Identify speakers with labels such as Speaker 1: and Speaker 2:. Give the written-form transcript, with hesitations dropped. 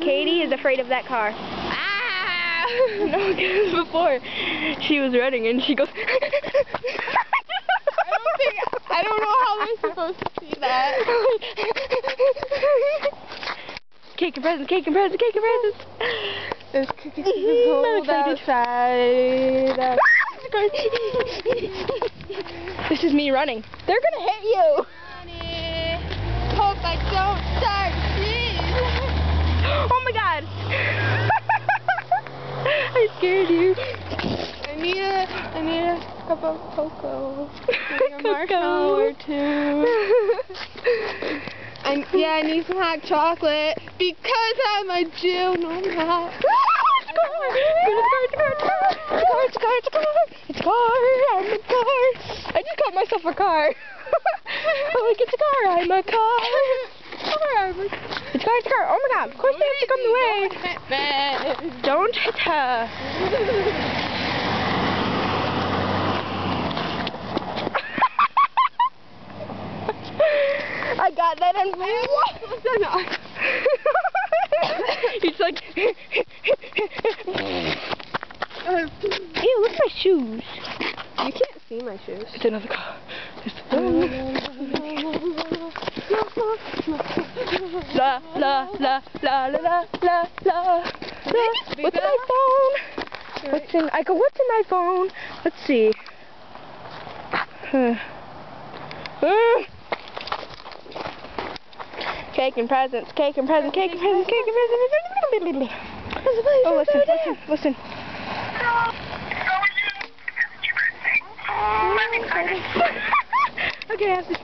Speaker 1: Katie is afraid of that car.
Speaker 2: Ah!
Speaker 1: No, because before she was running and she goes.
Speaker 2: I don't know how they're supposed to see that.
Speaker 1: Cake and presents, cake and presents, cake and presents.
Speaker 2: This cookie is cold outside.
Speaker 1: This is me running. They're gonna hit you.
Speaker 2: Honey, hope I don't start please.
Speaker 1: Oh my god. I scared you.
Speaker 2: I need a cup of cocoa. Maybe a marshmallow or two. I need some hot chocolate because I'm a Jew. No, I'm not.
Speaker 1: It's a car. I'm a car. I just called myself a car. I'm like, it's a car. I'm a car. It's a car. Oh my god. Of course they have to come the way. Don't hit her. I got that on video. He's like, ew, look at my shoes.
Speaker 2: You can't see my shoes.
Speaker 1: It's another car. La la la la la la la la. What's in my phone? What's in my phone? Let's see. Cake and presents, cake and presents, cake and presents, cake and presents. Oh, listen. Okay, I have to